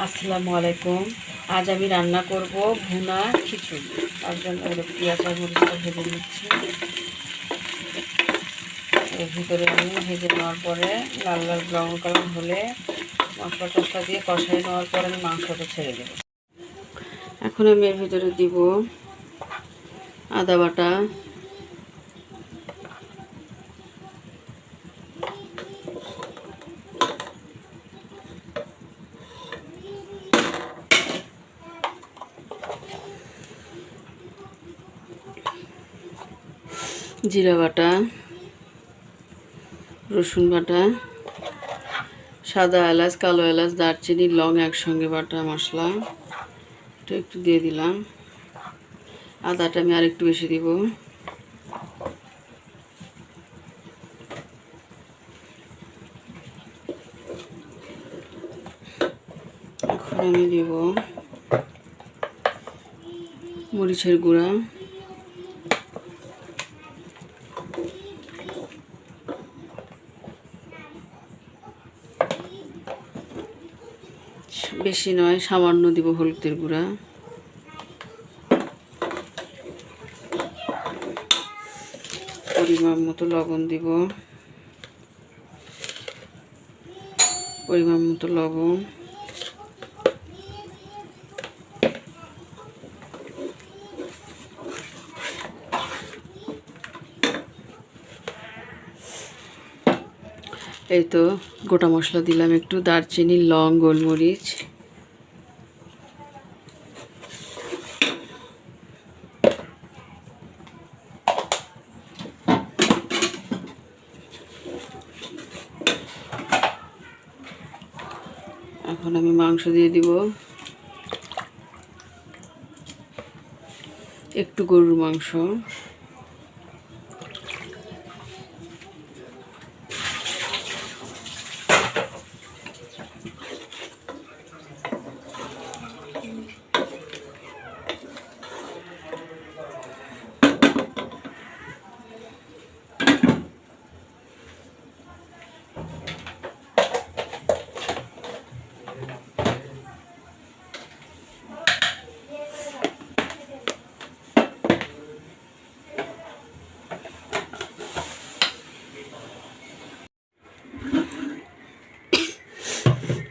আসসালামু আলাইকুম। আজ আমি রান্না করব ভুনা খিচুড়ি। তার জন্য পেঁয়াজ আর মরিচটা ভেজে নিচ্ছি। এর ভিতরে আমি ভেজে নেওয়ার পরে লাল লাল ব্রাউন কালার হলে মশলা টশলা দিয়ে কষাই নেওয়ার পরে আমি মাংসটা ছেড়ে দেব। এখন আমি এর ভিতরে দিব আদা বাটা, জিরা বাটা, রসুন বাটা, সাদা এলাচ, কালো এলাচ, দারচিনি, লং একসঙ্গে বাটা মশলা একটু দিয়ে দিলাম। আদাটা আমি আর একটু বেশি দিব। এখন আমি দেব মরিচের গুঁড়া, বেশি নয়, সামান্য দিব হলুদের গুঁড়া, পরিমাণ মতো লবণ দিব, পরিমাণ মতো লবণ, এই তো গোটা মশলা দিলাম একটু, দারচিনি, লং, গোলমরিচ, এখন আমি মাংস দিয়ে দিব, একটু গরুর মাংস,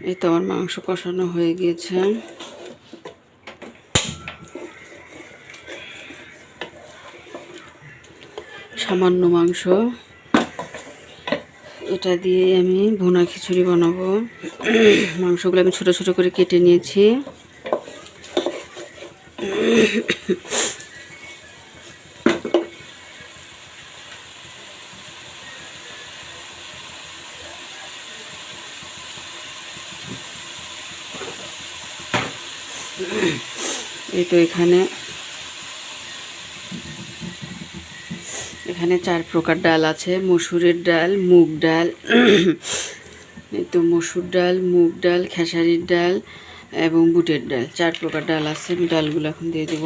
এই তো আমার মাংস কষানো হয়ে গিয়েছে। সামান্য মাংস, এটা দিয়ে আমি ভুনা খিচুড়ি বানাবো। মাংসগুলো আমি ছোট ছোট করে কেটে নিয়েছি। এই তো এখানে 4 প্রকার ডাল আছে। মসুরের ডাল, মুগ ডাল, এই তো মসুর ডাল, মুগ ডাল, খেসারির ডাল এবং বুটের ডাল, 4 প্রকার ডাল আছে। আমি ডালগুলো এখন দিয়ে দেব।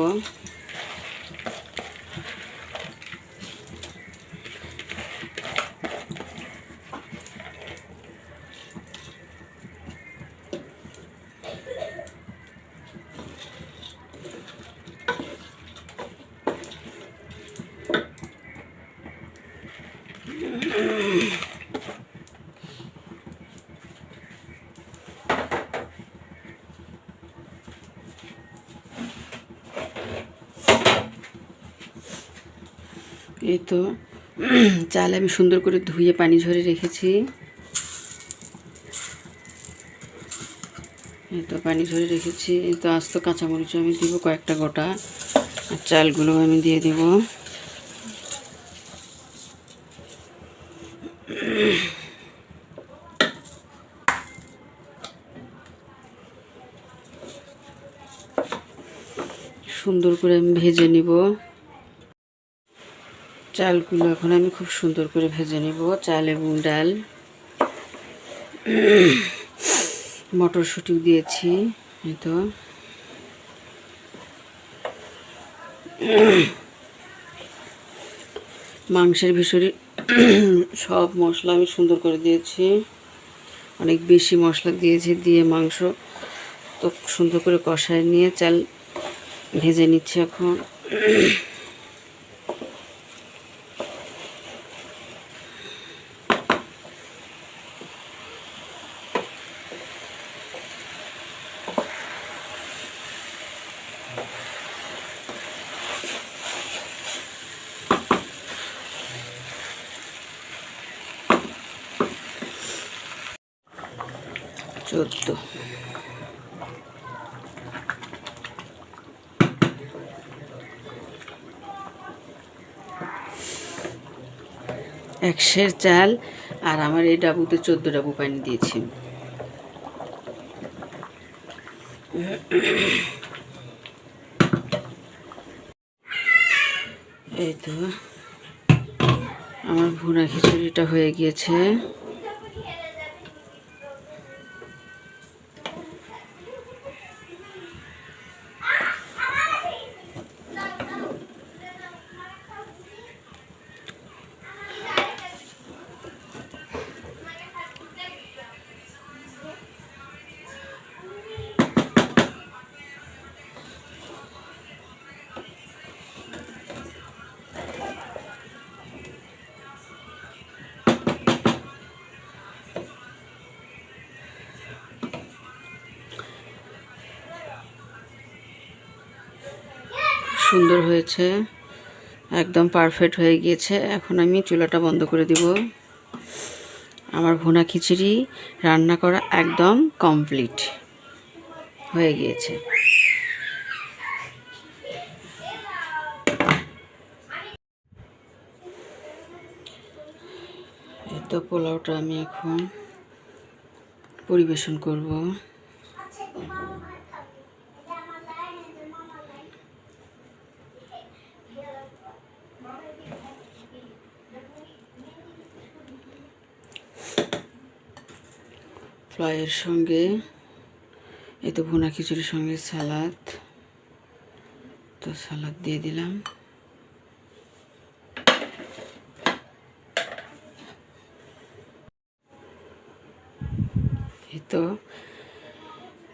এই তো চাল আমি সুন্দর করে ধুয়ে পানি ঝরে রেখেছি। এই তো পানি ঝরে রেখেছি। এই তো আস্ত কাঁচামরিচ আমি দিব কয়েকটা গোটা, আর চালগুলো আমি দিয়ে দিব। সুন্দর করে আমি ভেজে নিব চালগুলো। এখন আমি খুব সুন্দর করে ভেজে নিব চাল এবং ডাল। মটরশুঁটিও দিয়েছি। এই তো মাংসের ভিতরে সব মশলা আমি সুন্দর করে দিয়েছি, অনেক বেশি মশলা দিয়েছি। দিয়ে মাংস তো সুন্দর করে কষায় নিয়ে চাল ভেজে নিচ্ছি এখন। চোদ্দ এক সের চাল, আর আমার এই ডাবুতে 14 ডাবু পানি দিয়েছি। এই তো আমার ভুনা খিচুড়িটা হয়ে গিয়েছে। সুন্দর হয়েছে, একদম পারফেক্ট হয়ে গিয়েছে। এখন আমি চুলাটা বন্ধ করে দিব। আমার ভুনা খিচুড়ি রান্না করা একদম কমপ্লিট হয়ে গিয়েছে। এই তো পোলাওটা আমি এখন পরিবেশন করব। ফ্রাইয়ের সঙ্গে এই তো ভুনা খিচুড়ির সঙ্গে সালাদ, তো সালাদ দিয়ে দিলাম। এই তো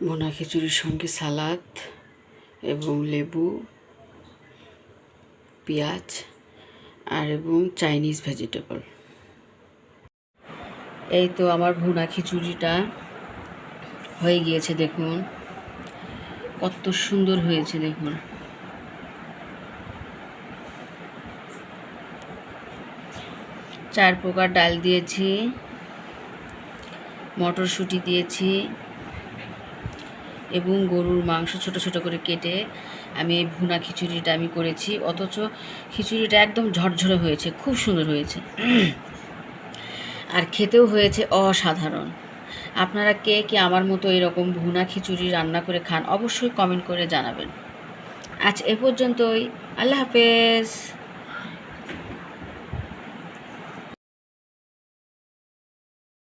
ভুনা খিচুড়ির সঙ্গে সালাদ এবং লেবু, পেঁয়াজ আর এবং চাইনিজ ভেজিটেবল। এই তো আমার ভুনা খিচুড়িটা হয়ে গিয়েছে, দেখুন কত সুন্দর হয়েছে। দেখুন চার প্রকার ডাল দিয়েছি, মটরশুঁটি দিয়েছি এবং গরুর মাংস ছোট ছোট করে কেটে আমি এই ভুনা খিচুড়িটা আমি করেছি। অথচ খিচুড়িটা একদম ঝরঝরে হয়েছে, খুব সুন্দর হয়েছে, আর খেতেও হয়েছে অসাধারণ। আপনারা কে কে আমার মতো এরকম ভুনা খিচুড়ি রান্না করে খান অবশ্যই কমেন্ট করে জানাবেন। আজ এ পর্যন্তই, আল্লাহ হাফেজ।